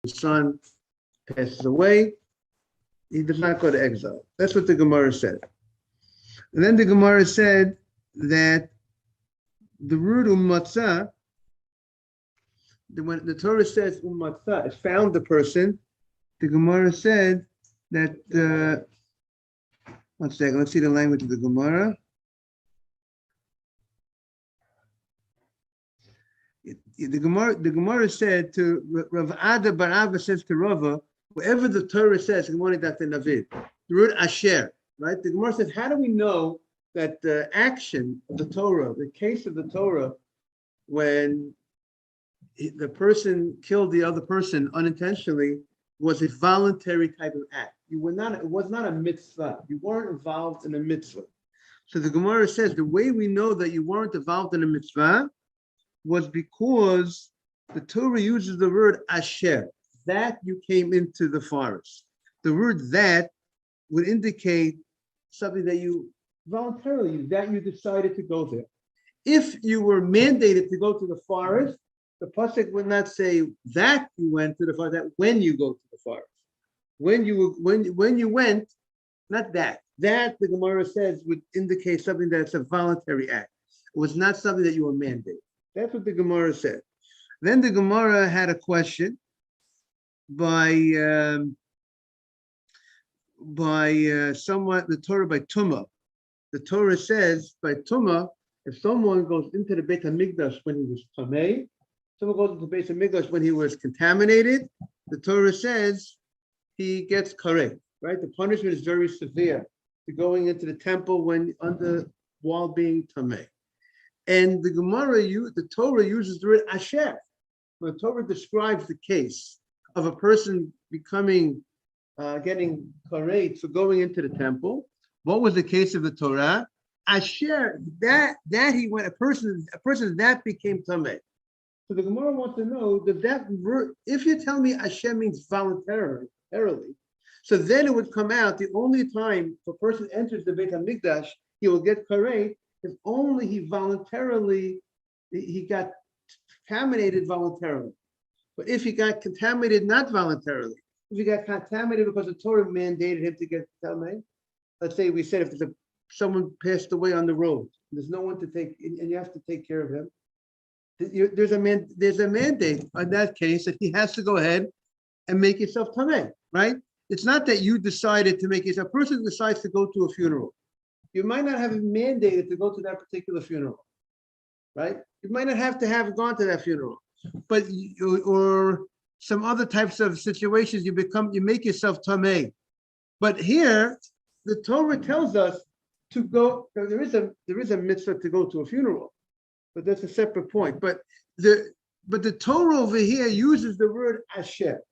the son passes away, he does not go to exile. That's what the Gemara said. And then the Gemara said that the word ummatzah, when the Torah says ummatzah, it found the person, the Gemara said that, one second, let's see the language of the Gemara. The Gemara said to Rav Ada Bar Abba says to Rava, wherever the Torah says, good morning, Dr. Navid, the word asher, right? The Gemara says, how do we know that the action of the Torah, the case of the Torah, when the person killed the other person unintentionally, was a voluntary type of act? It was not a mitzvah. You weren't involved in a mitzvah. So the Gemara says the way we know that you weren't involved in a mitzvah was because the Torah uses the word asher, that you came into the forest. The word that would indicate something that you voluntarily, that you decided to go there. If you were mandated to go to the forest, the pasuk would not say that you went to the forest, that when you go to the forest. When you went, not that. That, the Gemara says, would indicate something that's a voluntary act. It was not something that you were mandated. That's what the Gemara said. Then the Gemara had a question by someone, the Torah by Tumah. The Torah says by Tumah, if someone goes into the Beit HaMikdash when he was tamei, someone goes into the Beit HaMikdash when he was contaminated, the Torah says he gets kareh, right? The punishment is very severe to going into the temple when under while being tamei. And the Gemara, the Torah uses the word asher. When the Torah describes the case of a person getting kareh for going into the temple, what was the case of the Torah? Asher, that he went, a person that became tamei. So the Gemara wants to know that word, if you tell me Asher means voluntarily, so then it would come out the only time a person enters the Beit HaMikdash, he will get kareh if only he got contaminated voluntarily. But if he got contaminated not voluntarily, if he got contaminated because the Torah mandated him to get tamei, let's say we said if someone passed away on the road, there's no one to take, and you have to take care of him, there's a mandate on that case that he has to go ahead and make himself tamei, right? It's not that you decided to make yourself. A person decides to go to a funeral. You might not have been mandated to go to that particular funeral, right? You might not have to have gone to that funeral, but or some other types of situations you make yourself tamei. But here, the Torah tells us to go. There is a mitzvah to go to a funeral, but that's a separate point. But the Torah over here uses the word asher,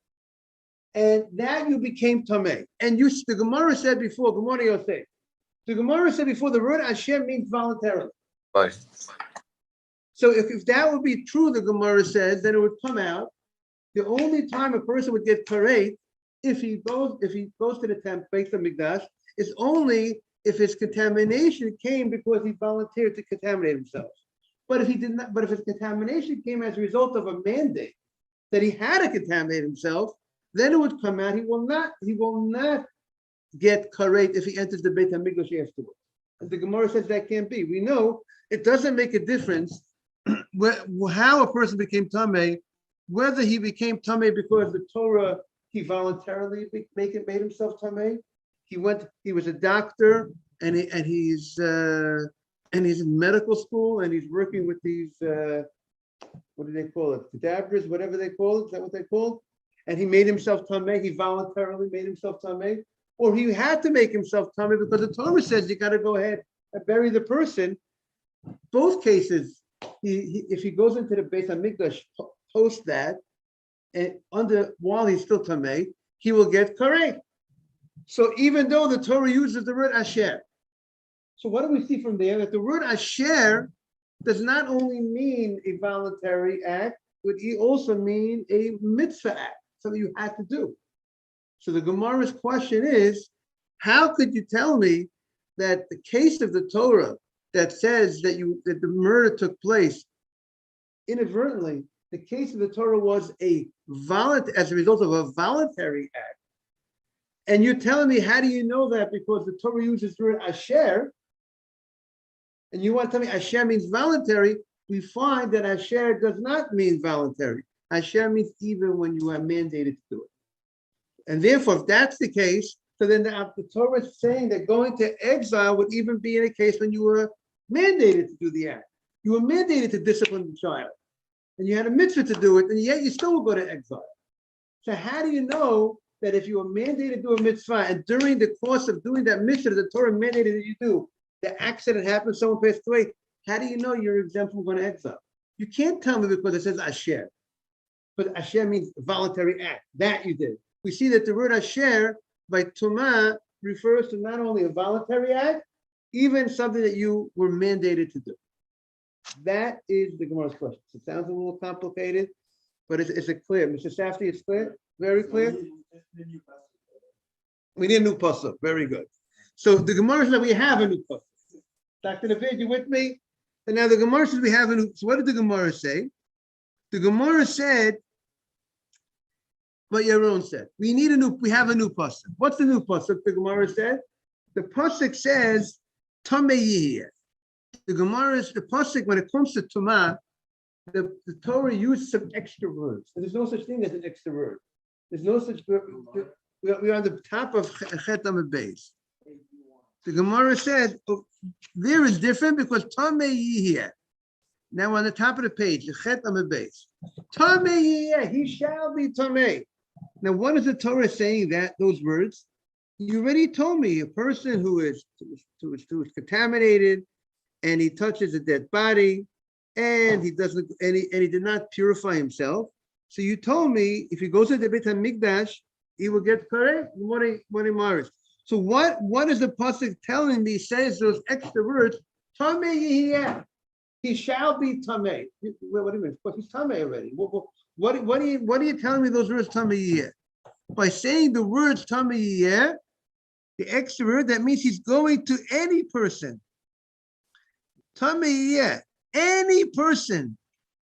and that you became tamei. And the Gemara said before, Gemara Yosef. The Gemara said before, the word asher means voluntarily. Right. So if that would be true, the Gemara says, then it would come out the only time a person would get kareh if he goes to the temple, Beit HaMikdash, is only if his contamination came because he volunteered to contaminate himself. But if he did not, but if his contamination came as a result of a mandate that he had to contaminate himself, then it would come out. He will not get kareh if he enters the Beit HaMikdash afterwards. And the Gemara says that can't be. We know it doesn't make a difference how a person became tamei, whether he became tamei because the Torah he voluntarily made himself tamei. He was a doctor, and he's in medical school, and he's working with these what do they call it? Cadavers, whatever they call it. Is that what they call? And he made himself tamei. He voluntarily made himself tamei, or he had to make himself tamei because the Torah says you got to go ahead and bury the person. Both cases, if he goes into the Beit HaMikdash post that, and while he's still tamei, he will get kareh. So even though the Torah uses the word asher, so what do we see from there? That the word asher does not only mean a voluntary act, but it also mean a mitzvah act, something you had to do. So the Gemara's question is, how could you tell me that the case of the Torah that says that the murder took place inadvertently, the case of the Torah was a as a result of a voluntary act. And you're telling me, how do you know that? Because the Torah uses the word asher, and you want to tell me asher means voluntary. We find that asher does not mean voluntary. Asher means even when you are mandated to do it. And therefore, if that's the case, so then the Torah is saying that going to exile would even be in a case when you were mandated to do the act. You were mandated to discipline the child, and you had a mitzvah to do it, and yet you still will go to exile. So how do you know that if you were mandated to do a mitzvah, and during the course of doing that mitzvah, the Torah mandated that you do, the accident happened, someone passed away, how do you know you're exempt from going to exile? You can't tell me because it says asher. But asher means voluntary act. That you did. We see that the word asher by Tumah refers to not only a voluntary act, even something that you were mandated to do. That is the Gemara's question. It sounds a little complicated, but it's clear. Mr. Safdie, it's clear? Very clear? We need a new pasuk. Very good. So the Gemara says that we have a new pasuk. Dr. David, you with me? And now the Gemara says we have a new. So what did the Gemara say? The Gemara said, what Yaron said. We have a new pasuk. What's the new pasuk? The Gemara said. The pasuk says, Tamei. The pasuk, when it comes to Tumah, the Torah used some extra words. And there's no such thing as an extra word. There's no such word. We're on the top of Chet Amud Beis. The Gemara said, there is different because Tamei. Now on the top of the page, the Chet Amud Beis. Tamei, he shall be Tamei. Now, what is the Torah saying those words? You already told me a person who is contaminated and he touches a dead body and he doesn't and he did not purify himself. So you told me if he goes to the Beit HaMikdash, he will get correct. So what is the pasuk telling me? Says those extra words, Tamei, he shall be Tamei. What do you mean? Of course, he's Tamei already. What are you telling me those words Tamei? By saying the words Tamei, the extra word, that means he's going to any person. Tamei, any person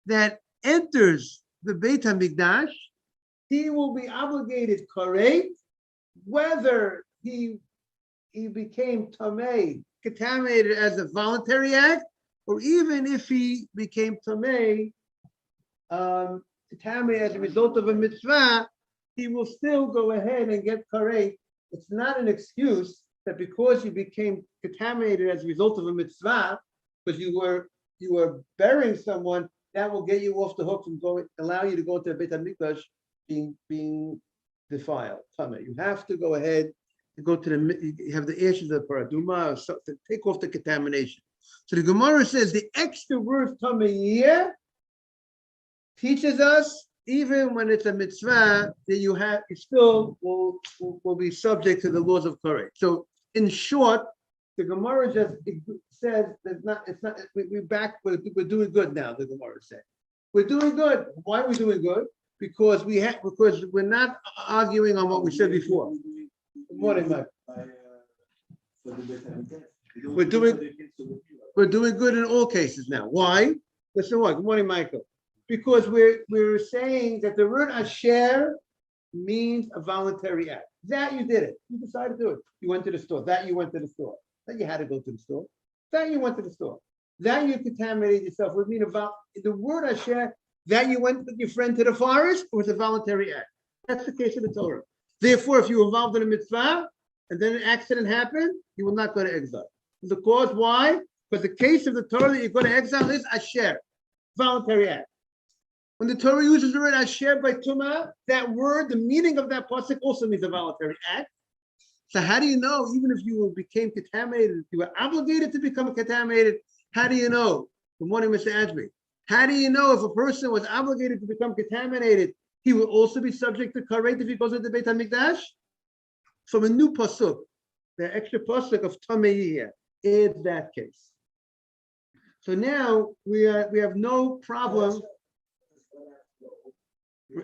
that enters the Beit HaMikdash, he will be obligated correct, whether he became Tamei, contaminated as a voluntary act, or even if he became Tamei, contaminated as a result of a mitzvah, he will still go ahead and get correct. It's not an excuse that because you became contaminated as a result of a mitzvah, because you were burying someone, that will get you off the hook from allow you to go to the Beit HaMikdash being defiled. You have to go ahead and go to you have the ashes of the paraduma to take off the contamination. So the Gemara says the extra word Tamei teaches us even when it's a mitzvah that you still will be subject to the laws of Korah. So in short, the Gemara just says we're doing good now. The Gemara said we're doing good. Why are we doing good? Because we're not arguing on what we said before. Good morning, Mike. We're doing good in all cases now. Why? Listen, what? Good morning, Michael. Because we're saying that the word asher means a voluntary act. That you did it. You decided to do it. You went to the store. That you went to the store. That you had to go to the store. That you went to the store. That you contaminated yourself. Would mean about the word asher. That you went with your friend to the forest was a voluntary act. That's the case of the Torah. Therefore, if you were involved in a mitzvah and then an accident happened, you will not go to exile. The cause why? Because the case of the Torah that you go to exile is asher, voluntary act. When the Torah uses the word asher by Tumah, that word, the meaning of that pasuk also means a voluntary act. So how do you know, even if you became contaminated, if you were obligated to become contaminated, how do you know? Good morning, Mr. Ajmi. How do you know if a person was obligated to become contaminated, he will also be subject to karet if he goes to the Beit HaMikdash? From a new pasuk, the extra pasuk of Tamei is that case. So now we have no problem.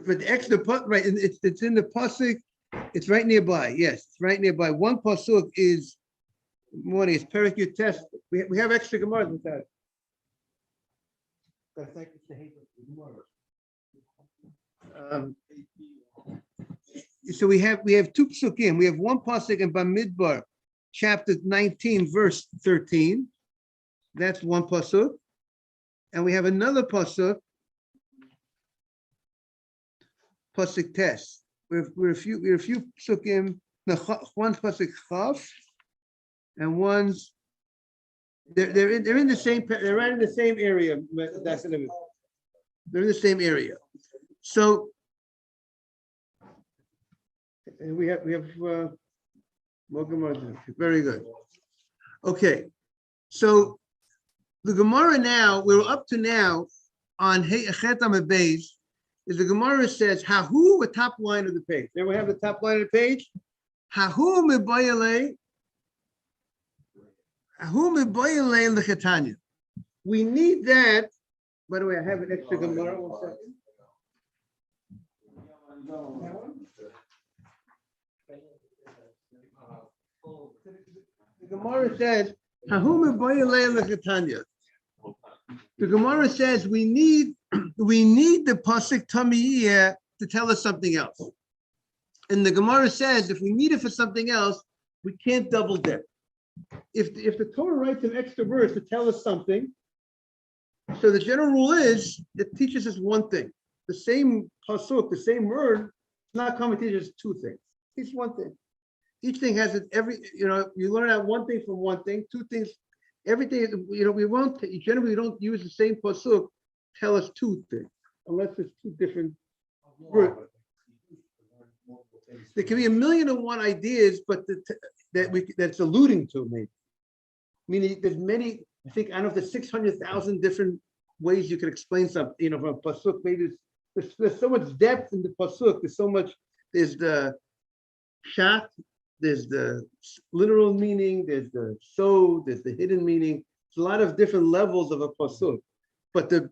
But the extra right, it's in the pasuk. It's right nearby. Yes, it's right nearby. One pasuk is morning. It's Perek Yutes. We have extra gemaras with that. Um, so we have two psukim. We have one pasuk in Bamidbar, chapter 19, verse 13. That's one pasuk, and we have another pasuk, pasuk tes. We're a few psukim. One's pasuk chaf, and one's they're in the same. They're right in the same area. They're in the same area. So we have more Gemara. Very good. Okay, so the Gemara now we're up to now on Chet Amud Beis is the Gemara says Hahu, the top line of the page. There we have the top line of the page. Hahu mebayale. We need that. By the way, I have an extra Gemara. 1 second. The Gemara says, the Gemara says we need the pasuk tamiyah to tell us something else. And the Gemara says if we need it for something else, we can't double dip. If the Torah writes an extra verse to tell us something, so the general rule is it teaches us one thing. The same pasuk, the same word, it's not coming to teach us two things. It's one thing. Each thing has it. You learn out one thing from one thing, two things. Everything. We generally don't use the same pasuk tell us two things unless it's two different words. There can be 1,000,001 ideas, but that's alluding to maybe. Meaning there's many. I don't know if there's 600,000 different ways you can explain something. From a pasuk, maybe there's so much depth in the pasuk. There's so much. There's the shat. There's the literal meaning. There's the there's the hidden meaning. There's a lot of different levels of a pasuk. But the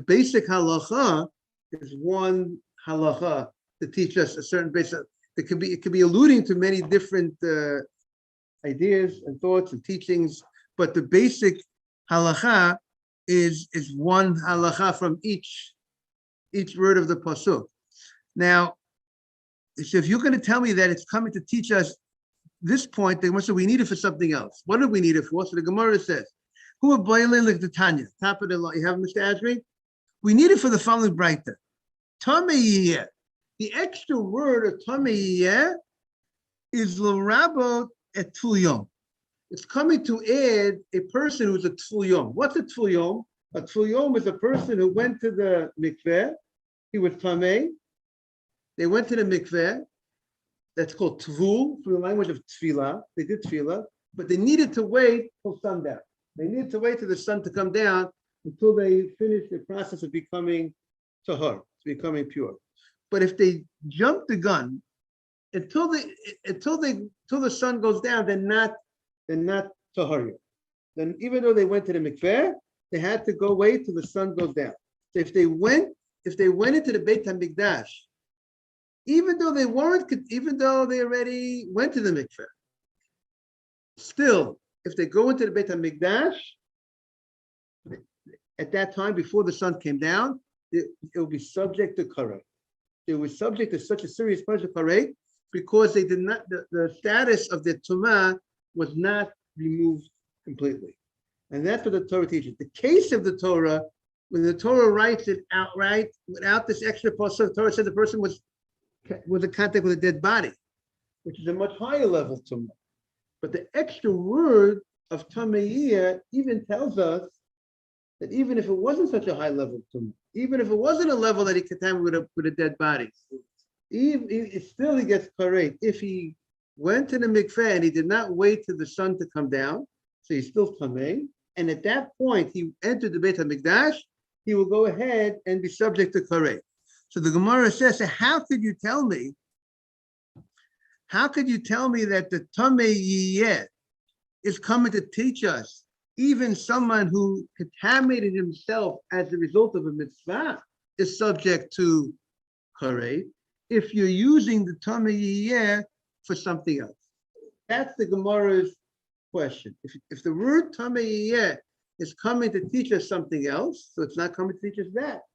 basic halacha is one halacha to teach us a certain basic. It could be alluding to many different ideas and thoughts and teachings, but the basic halacha is one halacha from each word of the pasuk. Now, so if you're going to tell me that it's coming to teach us this point, they must say we need it for something else. What do we need it for? So the Gemara says, "Who are boiling like the Tanya?" Top of the law. You have Mr. Azri? We need it for the following brighter. Tamei. The extra word of tamei is l'rabot et tulyom. It's coming to add a person who's a tulyom. What's a tulyom? A tulyom is a person who went to the mikveh. He was tamei. They went to the mikveh. That's called tvul, from the language of tefillah. They did tefillah, but they needed to wait till sundown. They needed to wait till the sun to come down until they finished the process of becoming tahor, becoming pure. But if they jump the gun until the sun goes down, they're not tahor yet. Then even though they went to the mikveh, they had to go wait till the sun goes down. So if they went into the Beit HaMikdash, even though they already went to the mikveh, still, if they go into the Beit HaMikdash, at that time, before the sun came down, it will be subject to karet. It was subject to such a serious punishment, karet, because they did not, the status of the tumah was not removed completely. And that's what the Torah teaches. The case of the Torah, when the Torah writes it outright, without this extra pasuk, the Torah said the person was in contact with a dead body, which is a much higher level tumah. But the extra word of tamei even tells us that even if it wasn't such a high level tumah, even if it wasn't a level that he contaminated with a dead body, still he gets karet. If he went to the mikveh and he did not wait till the sun to come down, so he's still tamei. And at that point, he entered the Beit HaMikdash, he will go ahead and be subject to karet. So the Gemara says, so how could you tell me that the tamei is coming to teach us, even someone who contaminated himself as a result of a mitzvah is subject to karet, if you're using the tamei for something else? That's the Gemara's question. If the word tamei is coming to teach us something else, so it's not coming to teach us that.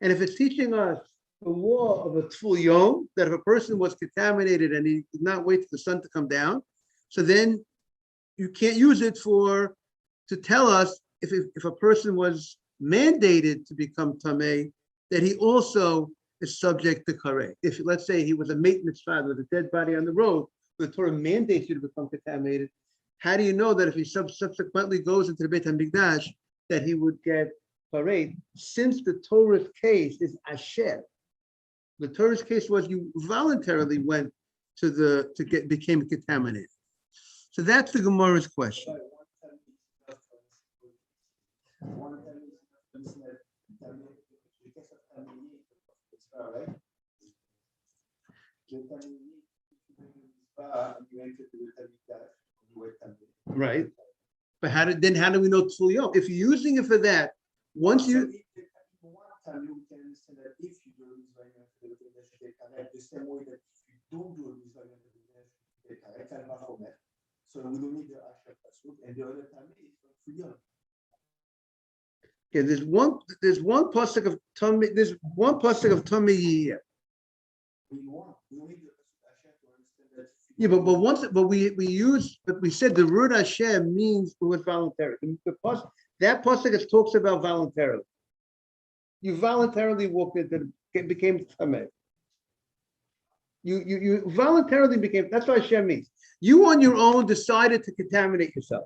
And if it's teaching us the law of a tful yom, that if a person was contaminated and he did not wait for the sun to come down, so then you can't use it to tell us if a person was mandated to become tameh, that he also is subject to kareh. If let's say he was a maintenance father with a dead body on the road, the Torah mandates you to become contaminated. How do you know that if he subsequently goes into the Beit HaMikdash that he would get kareh? Since the Torah's case is asher, the Torah's case was you voluntarily went became contaminated. So that's the Gemara's question. Right. But how do we know Tzul Yom? If you're using it for that, once you so we don't need the Asher Pasuk, and the other time is for Yom. Okay, there's one pasuk of Tommy. There's one pasuk of Tommy. We don't need the Asher to understand that. Yeah, but we said the word Hashem means it was voluntary. That pasuk talks about voluntarily. You voluntarily walked into became tameh. You voluntarily became. That's what Hashem means. You on your own decided to contaminate yourself.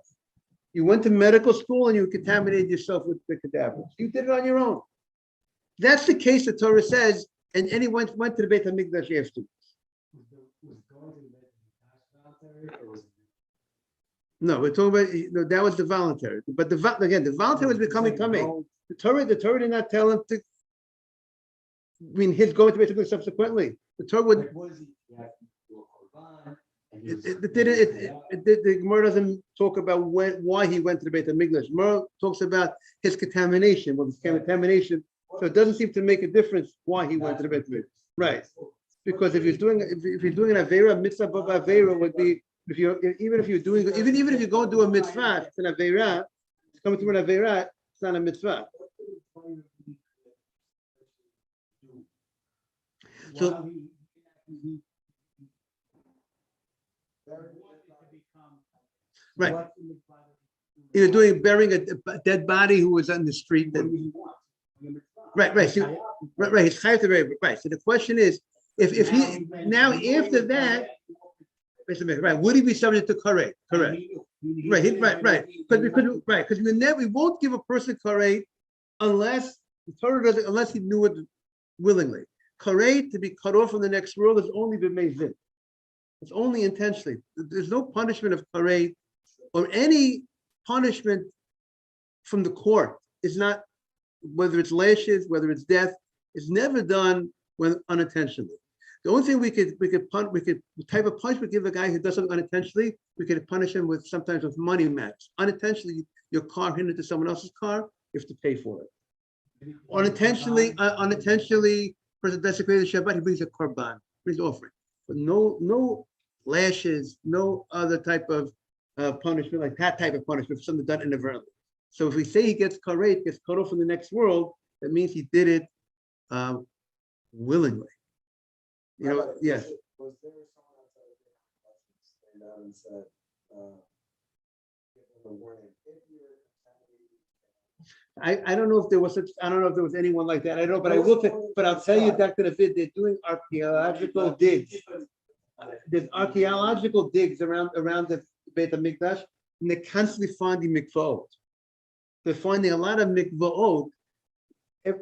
You went to medical school and you contaminated yourself with the cadavers. You did it on your own. That's the case the Torah says, and he went to the Beit HaMikdash afterwards. No, we're talking about that was the voluntary. But the voluntary was becoming tameh. The Torah did not tell him to. I mean, his going to Beit HaMikdash subsequently. The Torah would. The Gemara doesn't talk about why he went to the Beit HaMikdash. Gemara talks about his contamination. Well, his contamination, so it doesn't seem to make a difference why he went to the Beit HaMikdash. Right, because if you're doing an avera, mitzvah of avera would be even if you're going to do a mitzvah, it's an avera. It's coming through an avera. It's not a mitzvah. So. Right. You're burying a dead body who was on the street. Right. So, right. He's chayav to bury. Right. So the question is, if he now after that, right, would he be subject to kareh? Correct. Right. Because we won't give a person kareh unless the Torah doesn't, unless he knew it willingly. Kareh to be cut off from the next world is only b'meizin. It's only intentionally. There's no punishment of kareh or any punishment from the court. It's not, whether it's lashes, whether it's death, it's never done when unintentionally. The only thing the type of punishment we give a guy who does something unintentionally, we could punish him sometimes with money matters. Unintentionally, your car hit into someone else's car, you have to pay for it. Unintentionally, person desecrated the Shabbat, he brings a korban, brings offering. But no lashes, no other type of punishment, like that type of punishment for something done inadvertently. So if we say he gets karet, gets cut off from the next world, that means he did it willingly. Yes. Was there someone outside of the and said, I don't know if there was anyone like that. I don't know, but I will say, but I'll tell you, Dr. David, they're doing archaeological digs. There's archaeological digs around the Beit HaMikdash, and they're constantly finding mikvaot. They're finding a lot of mikvaot,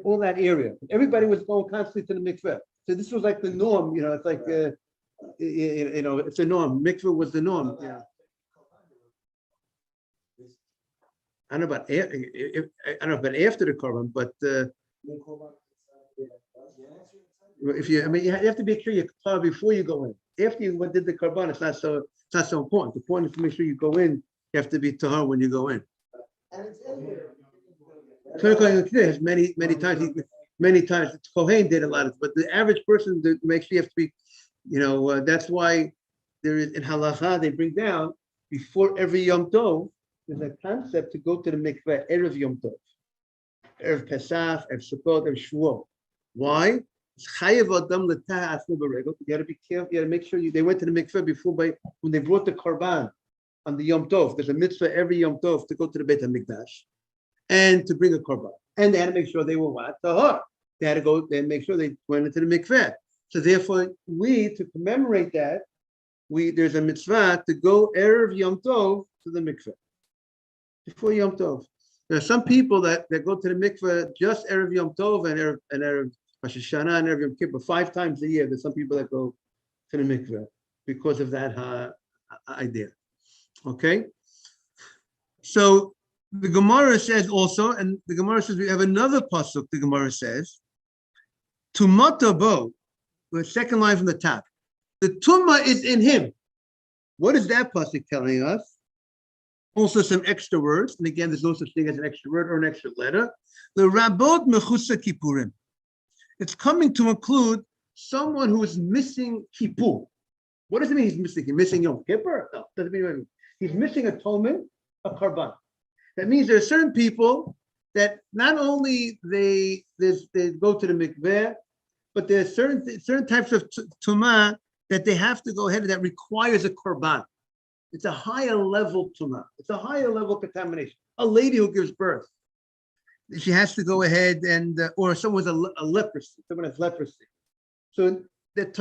all that area. Everybody was going constantly to the mikveh. So this was like the norm, it's like, it's a norm. Mikveh was the norm. Yeah. I don't know about after the korban, but you have to make sure you tar before you go in. After you did the korban, it's not so important. The point is to make sure you go in. You have to be tahar when you go in. Has many times. The Kohen did a lot of, but the average person makes sure you have to be. That's why there is in halacha they bring down before every Yom Tov. There's a concept to go to the mikveh erev Yom Tov, erev Pesach, erev Sukkot, erev Shavuot. Why? You got to be careful. You got to make sure they went to the mikveh before when they brought the korban on the Yom Tov. There's a mitzvah every Yom Tov to go to the Beit HaMikdash and to bring a korban. And they had to make sure they were what? Tahor. They had to go and make sure they went into the mikveh. So therefore, to commemorate that, there's a mitzvah to go Erev Yom Tov to the mikveh before Yom Tov. There are some people that go to the mikveh just Erev Yom Tov and Erev Rosh Hashanah and Erev Yom Kippur 5 times a year. There's some people that go to the mikveh because of that idea. Okay? So the Gemara says also, and the Gemara says we have another pasuk. The Gemara says, "Tumata bo," the second line from the top. The tumah is in him. What is that pasuk telling us? Also some extra words, and again, there's no such thing as an extra word or an extra letter. The rabot mechusa kippurim. It's coming to include someone who is missing kippur. What does it mean he's missing? He's missing Yom Kippur? No, doesn't mean anything. He's missing atonement, a karban. That means there are certain people that not only they go to the mikveh, but there's certain types of tumah that they have to go ahead and that requires a korban. It's a higher level tumah. It's a higher level contamination. A lady who gives birth, she has to go ahead and, or someone with a leprosy, someone has leprosy. So there's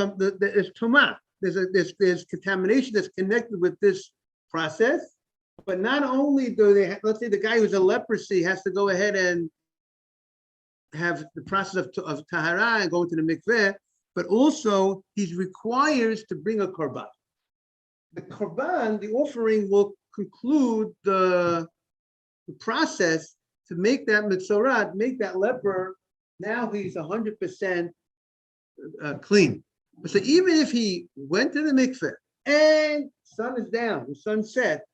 tumah. There's contamination that's connected with this process. But not only do they, let's say the guy who's a leprosy has to go ahead and have the process of tahara and going to the mikveh, but also he requires to bring a korban. The korban, the offering, will conclude the process to make that mitzorat, make that leper, now he's 100% clean. So even if he went to the mikveh and sun is down, the sun set,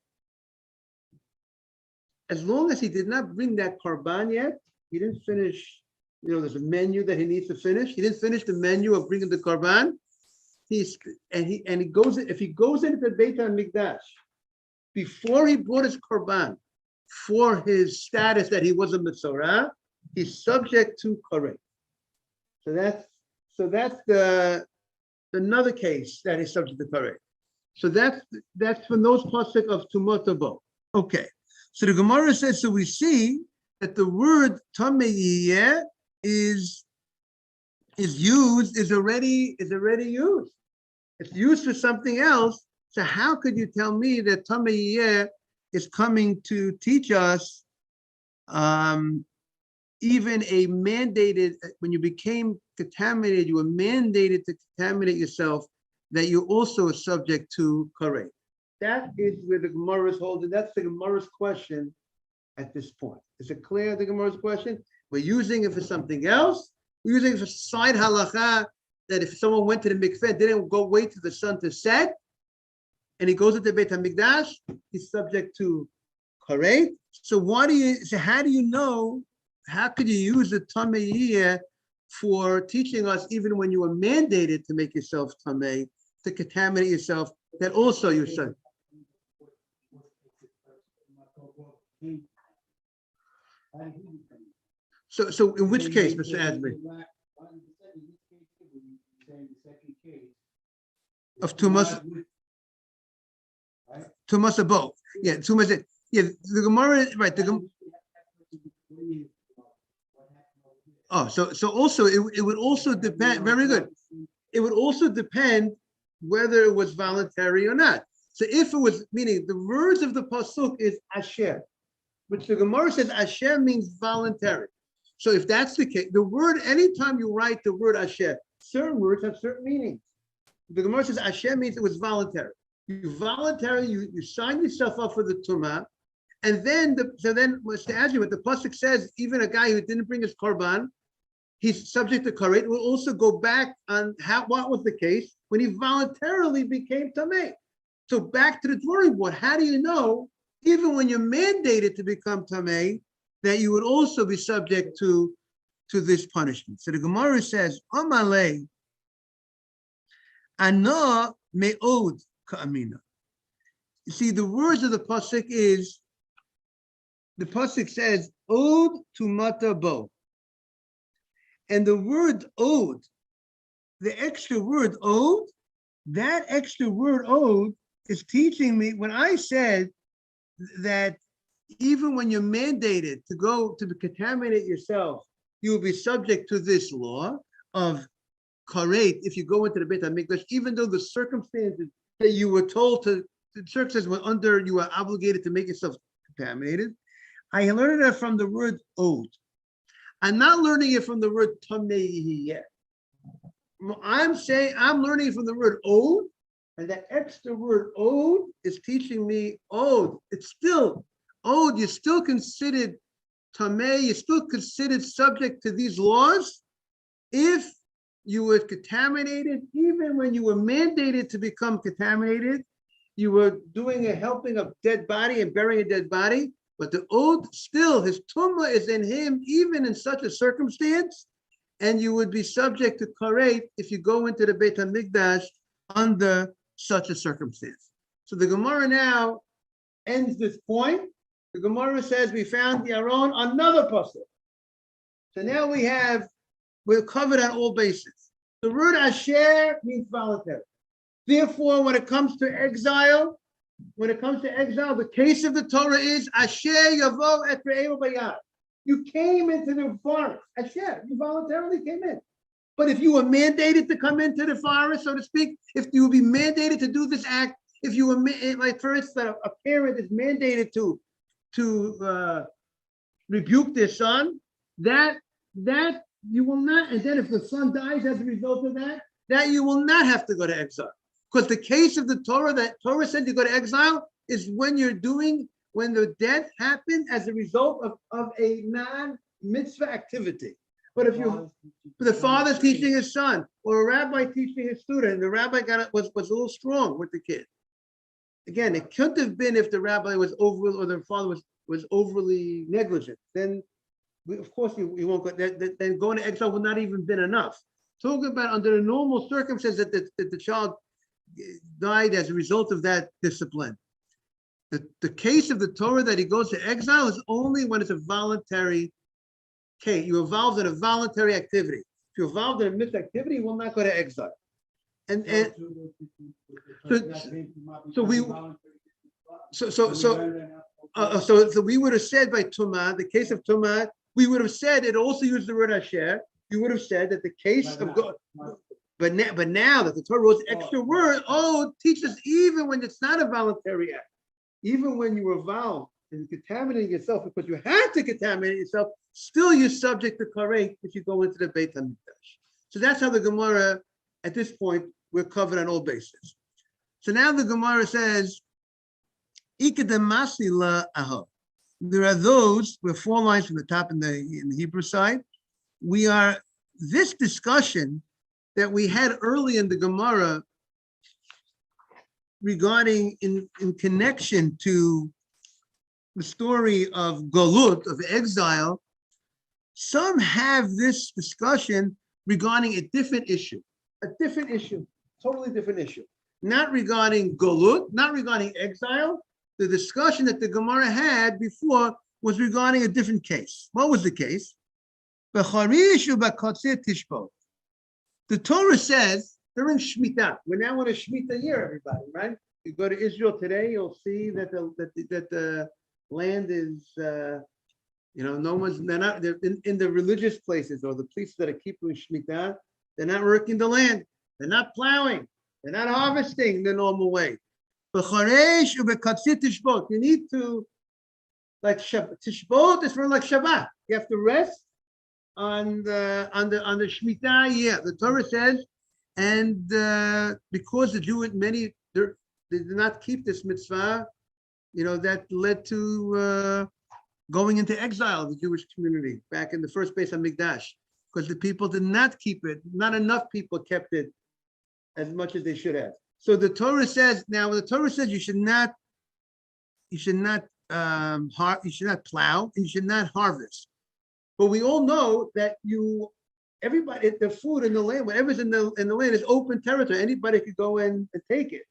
as long as he did not bring that korban yet, he didn't finish, there's a menu that he needs to finish. He didn't finish the menu of bringing the korban. If he goes into the Beit HaMikdash before he brought his korban for his status that he was a Metzorah, he's subject to koreh. So that's another case that is subject to koreh. So that's from those pasuk of Tumotabo. Okay. So the Gemara says, so we see that the word tameh is already used. It's used for something else. So how could you tell me that tameh is coming to teach us even a mandated, when you became contaminated, you were mandated to contaminate yourself, that you also are subject to koreh. That is where the Gemara is holding. That's the Gemara's question at this point. Is it clear, the Gemara's question? We're using it for something else. We're using it for side halacha, that if someone went to the mikveh, didn't go wait till the sun to set, and he goes to the Beit HaMikdash, he's subject to koreh. So how do you know, how could you use the tameh for teaching us, even when you were mandated to make yourself tameh, to contaminate yourself, that also you're subject? So in which case, Mr. Asbury? Of Tumas Abo. Yeah, Tumas. Yeah, the Gemara, right? So also it would also depend. Very good. It would also depend whether it was voluntary or not. So if it was, meaning the words of the pasuk is asher, which the Gemara says asher means voluntary. So if that's the case, the word, anytime you write the word asher, certain words have certain meanings. The Gemara says asher means it was voluntary. You sign yourself up for the tumah, and then Mr. Azri, the pasuk says even a guy who didn't bring his korban, he's subject to koreh. It will also go back on what was the case when he voluntarily became tameh. So back to the drawing board. How do you know, even when you're mandated to become tameh, that you would also be subject to this punishment? So the Gemara says, Amalei, Ana me'od ka'amina. You see, the words of the pasuk is, the pasuk says, Od tumata bo. And the word od the extra word owed, that extra word owed is teaching me when I said that even when you're mandated to go to contaminate yourself, you will be subject to this law of karet if you go into the Beit HaMikdash, even though the circumstances that you were told to, the circumstances were under, you are obligated to make yourself contaminated. I learned that from the word owed. I'm not learning it from the word tamei yet. I'm saying I'm learning from the word owed, and that extra word owed is teaching me owed. It's still owed. You're still considered tamei. You're still considered subject to these laws if you were contaminated, even when you were mandated to become contaminated. You were doing a helping of dead body and burying a dead body, but the oath still, his tumah is in him, even in such a circumstance, and you would be subject to karet if you go into the Beit HaMikdash under such a circumstance. So the Gemara now ends this point. The Gemara says we found the Aron, another pasuk. So now we're covered on all bases. The word asher means voluntary. Therefore, when it comes to exile, the case of the Torah is asher yavo et re'eu bayad. You came into the forest, asher, you voluntarily came in. But if you were mandated to come into the forest, so to speak, if you would be mandated to do this act, if you were, like for instance, a parent is mandated to rebuke their son, that you will not, and then if the son dies as a result of that you will not have to go to exile. Because the case of the Torah, that Torah said you go to exile, is when the death happened as a result of a non-mitzvah activity. But if the father's teaching his son, or a rabbi teaching his student, and the rabbi was a little strong with the kid. Again, it couldn't have been if the rabbi was or the father was overly negligent. Then, of course, you won't go. Then going to exile would not even been enough. Talking about under the normal circumstances that the child died as a result of that discipline. The case of the Torah that he goes to exile is only when it's a voluntary case. You're involved in a voluntary activity. If you're involved in a mitzvah activity, you will not go to exile. And so we would have said by Tumah, the case of Tumah, we would have said it also used the word asher. You would have said that the case of God. But now that the Torah wrote extra word, teaches even when it's not a voluntary act, even when you were involved in contaminating yourself because you had to contaminate yourself, still you're subject to karet if you go into the Beit HaMikdash. So that's how the Gemara, at this point, we're covered on all bases. So now the Gemara says, Ikadamasila aho. There are those, we're 4 lines from the top in the Hebrew side. This discussion that we had early in the Gemara regarding in connection to the story of Galut, of exile, some have this discussion regarding a different issue, totally different issue. Not regarding Galut, not regarding exile. The discussion that the Gemara had before was regarding a different case. What was the case? The Torah says they're in Shemitah. We're now in a Shemitah year, everybody, right? You go to Israel today, you'll see that the land is, they're in the religious places or the places that are keeping Shemitah, they're not working the land. They're not plowing. They're not harvesting the normal way. You need to, like Tishbot is for like Shabbat. You have to rest on the Shemitah year. The Torah says, and because the Jewish they did not keep this mitzvah, that led to going into exile, the Jewish community back in the first Beis HaMikdash, because the people did not keep it. Not enough people kept it as much as they should have. So the Torah says, you should not plow, and you should not harvest. But we all know that everybody, the food in the land, whatever's in the land is open territory. Anybody could go in and take it.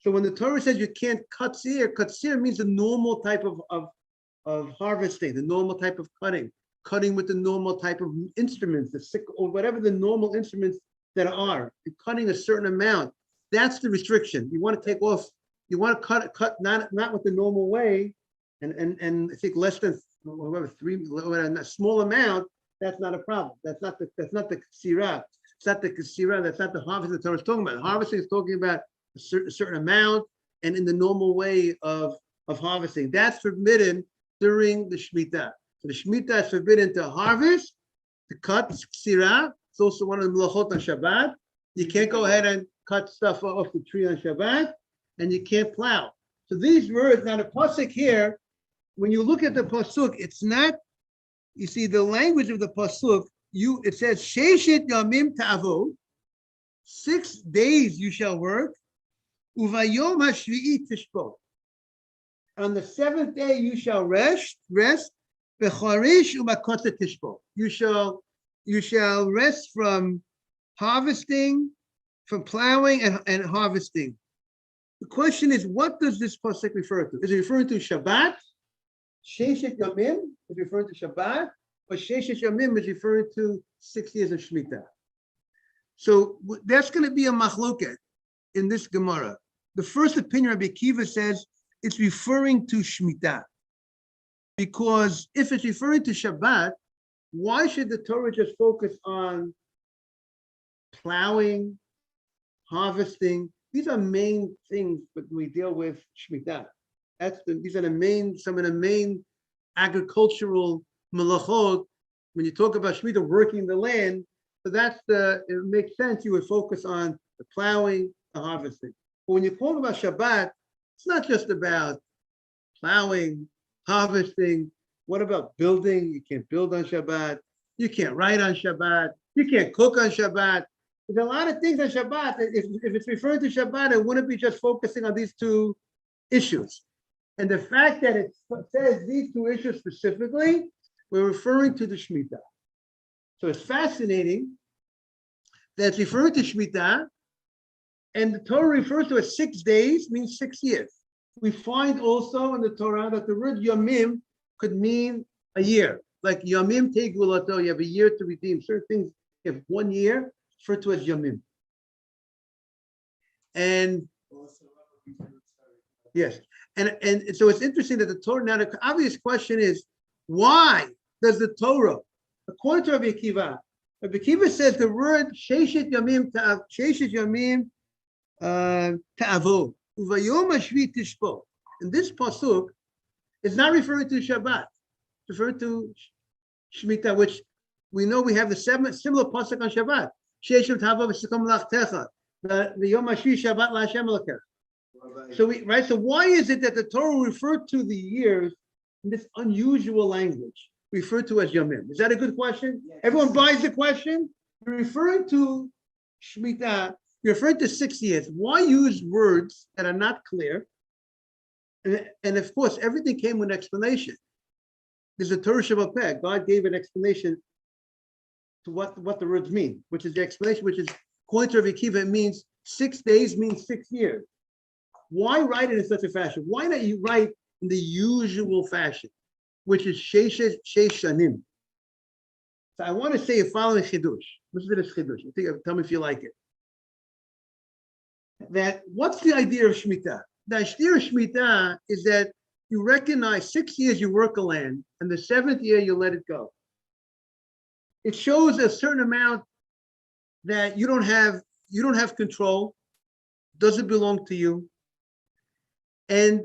So when the Torah says you can't katsir means the normal type of harvesting, the normal type of cutting with the normal type of instruments, the sick or whatever the normal instruments that are, and cutting a certain amount. That's the restriction. You want to take off, you want to cut not with the normal way, and I think less than whatever a small amount, that's not a problem. That's not the ksira. It's not the ksira, that's not the harvest that Torah is talking about. Harvesting is talking about a certain amount and in the normal way of harvesting. That's forbidden during the Shemitah. So the Shemitah is forbidden to harvest, to cut ksira. It's also one of the melachot on Shabbat. You can't go ahead and cut stuff off the tree on Shabbat, and you can't plow. So these words, now the pasuk here, when you look at the pasuk, it's not, you see the language of the pasuk, it says, Sheshet Yamim Ta'avo, 6 days you shall work, Uvayom HaShvi'i Tishbo. On the 7th day you shall rest, Becharish Umakot Tishbo. You shall rest from harvesting, from plowing and harvesting. The question is, what does this pasuk refer to? Is it referring to Shabbat? Sheshet Yamim is referring to Shabbat, or Sheshet Yamim is referring to 6 years of Shemitah. So that's going to be a machloket in this Gemara. The first opinion, Rabbi Akiva says, it's referring to Shemitah. Because if it's referring to Shabbat, why should the Torah just focus on plowing, harvesting? These are main things that we deal with Shemitah. These are some of the main agricultural malachot. When you talk about Shemitah, working the land, so it makes sense you would focus on the plowing, the harvesting. But when you talk about Shabbat, it's not just about plowing, harvesting. What about building? You can't build on Shabbat. You can't write on Shabbat. You can't cook on Shabbat. There's a lot of things on Shabbat. If it's referring to Shabbat, it wouldn't be just focusing on these two issues. And the fact that it says these two issues specifically, we're referring to the Shemitah. So it's fascinating that it's referring to Shemitah, and the Torah refers to it 6 days, means 6 years. We find also in the Torah that the word Yomim could mean a year. Like Yomim Tegulato, you have a year to redeem. Certain things, you have 1 year, referred to as Yomim. And yes, and so it's interesting that the Torah, now the obvious question is, why does the Torah, according to Rabbi Akiva says the word Sheshet Yamim Ta'avo, Uvayom HaShvi Tishbo. And this pasuk is not referring to Shabbat, it's referring to Shemitah, which we know we have the similar pasuk on Shabbat. Sheshet Ta'avo V'Sikom Lachtecha, V'Yom HaShvi Shabbat LaHashem Elokecha. So why is it that the Torah referred to the years in this unusual language, referred to as Yomim? Is that a good question? Yes. Everyone buys the question? You're referring to Shemitah, you're referring to 6 years. Why use words that are not clear? And of course, everything came with an explanation. There's a Torah Sheba'al Peh. God gave an explanation to what the words mean, which is the explanation, which is, according to Rabbi Akiva, it means 6 days means 6 years. Why write it in such a fashion? Why not you write in the usual fashion, which is Sheish Shanim? So I want to say a following chidush. Listen to this chidush. Tell me if you like it. That what's the idea of Shemitah? The idea of Shemitah is that you recognize 6 years you work a land, and the 7th year you let it go. It shows a certain amount that you don't have control, doesn't belong to you. And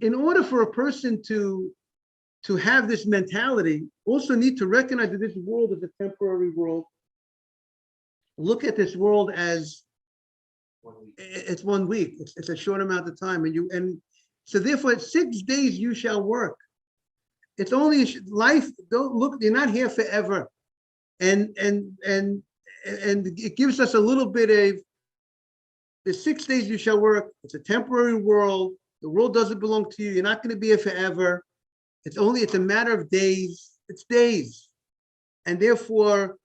in order for a person to have this mentality, also need to recognize that this world is a temporary world. Look at this world as it's 1 week. It's a short amount of time, and so therefore 6 days you shall work. It's only life. Don't look. You're not here forever, and it gives us a little bit of the 6 days you shall work. It's a temporary world. The world doesn't belong to you. You're not going to be here forever. It's a matter of days. It's days. And therefore,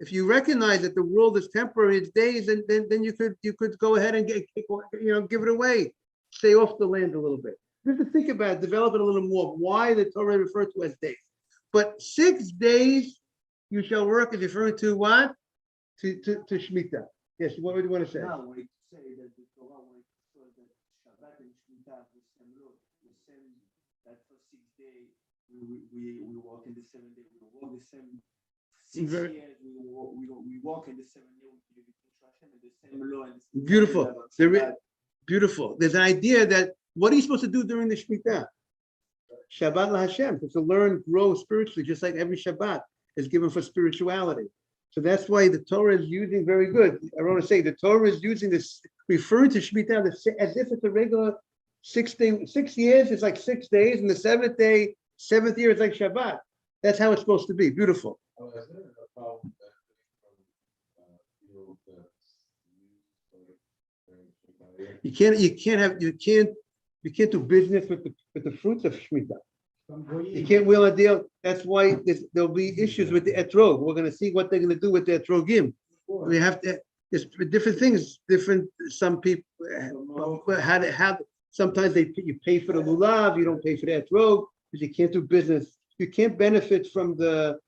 if you recognize that the world is temporary, it's days, and then you could go ahead and give it away. Stay off the land a little bit. You have to think about it, develop it a little more. Why the Torah referred to as days. But 6 days you shall work is referring to what? to Shemitah. Yes, what would you want to say? Now, when it say that the Torah, when it says that Shabbat and Shemitah have the same law, the same, that for 6 days, we walk in the 7 days, we walk the same 6 years, we walk in the 7 years, we live in Hashem, and the same law. And the same Beautiful. Shabbat. Beautiful. There's an idea that what are you supposed to do during the Shemitah? Shabbat la Hashem, to learn, grow spiritually, just like every Shabbat is given for spirituality. So that's why the Torah is using, very good. I want to say the Torah is using this, referring to Shemitah as if it's a regular 6 day, 6 years is like 6 days, and the seventh day, 7th year is like Shabbat. That's how it's supposed to be. Beautiful. Oh, is there a problem that field that's You can't do business with the fruits of Shemitah. You can't wheel a deal. That's why there'll be issues with the etrog. We're going to see what they're going to do with the etrogim. We have to. There's different things. Some people sometimes you pay for the lulav. You don't pay for the etrog because you can't do business. You can't benefit from the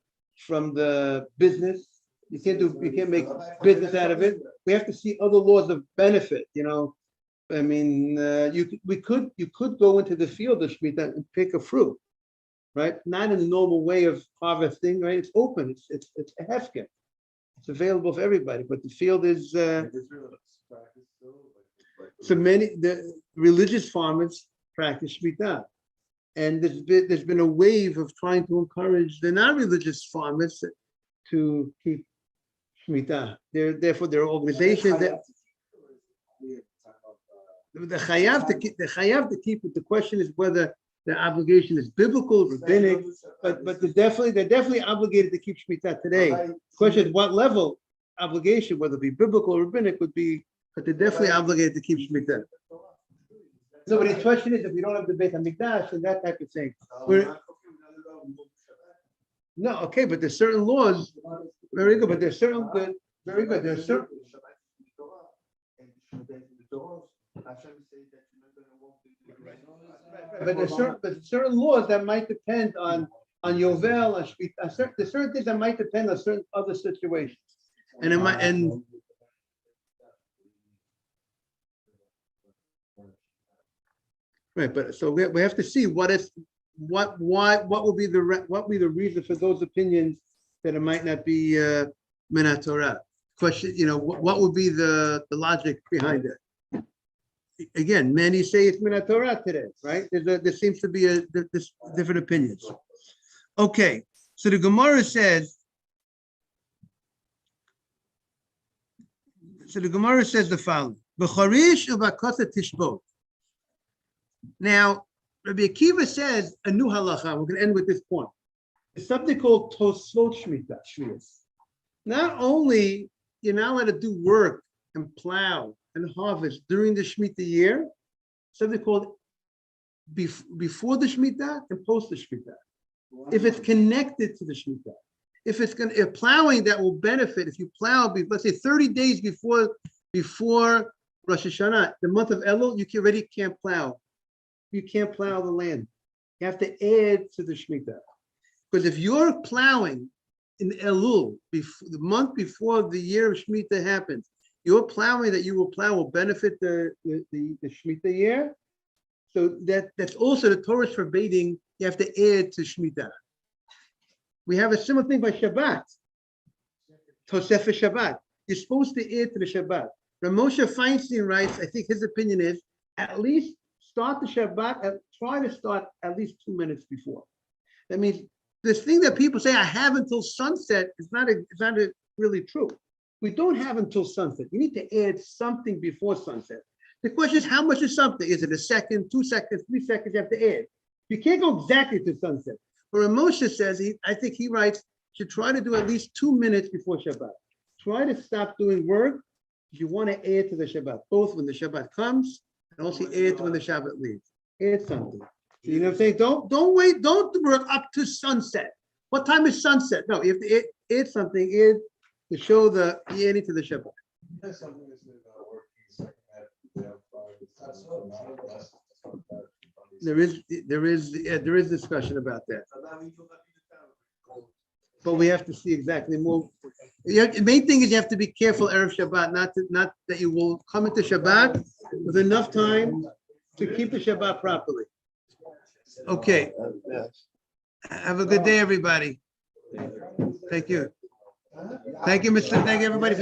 business. You can't make business out of it. We have to see other laws of benefit. I mean, you could go into the field of Shemitah and pick a fruit, right? Not in the normal way of harvesting, right? It's open. It's a hefker. It's available for everybody. But the field is so many. The religious farmers practice Shemitah, and there's been a wave of trying to encourage the non-religious farmers to keep Shemitah. Therefore, their organization that. The chayav to keep it. The question is whether the obligation is biblical, rabbinic, but they're definitely obligated to keep Shemitah today. The question is what level obligation, whether it be biblical or rabbinic, would be, but they're definitely obligated to keep Shemitah. So the question is if we don't have the Beit HaMikdash and that type of thing. No, okay, but there's certain laws. Very good, but there's certain good. Very good. There's certain. But there's certain laws that might depend on Yovel, on Shemitah. There's certain things that might depend on certain other situations, and it might right. But so we have to see what will be the reason for those opinions that it might not be Min Torah. Question, what would be the logic behind it? Again, many say it's Min Torah today, right? There seems to be this different opinions. Okay, so the Gemara says. So the Gemara says the following: B'charish u'bakota tishbot. Now, Rabbi Akiva says a new halacha. We're going to end with this point. It's something called tosfot shmita, shvius. Not only you're not allowed to do work and plow and harvest during the Shemitah year, something called before the Shemitah and post the Shemitah. If it's connected to the Shemitah, if plowing that will benefit, if you plow, let's say 30 days before Rosh Hashanah, the month of Elul, you already can't plow. You can't plow the land. You have to add to the Shemitah. Because if you're plowing in Elul, the month before the year of Shemitah happens, your plowing that you will plow will benefit the Shemitah year. So that's also the Torah is forbidding, you have to add to Shemitah. We have a similar thing by Shabbat. Tosefet Shabbat. You're supposed to add to the Shabbat. Moshe Feinstein writes, I think his opinion is, at least start the Shabbat, try to start at least 2 minutes before. That means this thing that people say, I have until sunset, is not really true. We don't have until sunset. You need to add something before sunset. The question is, how much is something? Is it a second, 2 seconds, 3 seconds you have to add? You can't go exactly to sunset. But Moshe says, I think he writes, you should try to do at least 2 minutes before Shabbat. Try to stop doing work if you want to add to the Shabbat, both when the Shabbat comes and also add when the Shabbat leaves. Add something. You know what I'm saying? Don't wait, don't work up to sunset. What time is sunset? No, you have to add something to show the adding to the Shabbat. There is discussion about that. But we have to see exactly more. The main thing is you have to be careful Erev Shabbat, not that you will come into Shabbat with enough time to keep the Shabbat properly. Okay. Have a good day, everybody. Thank you. Thank you, Mr. Thank you, everybody.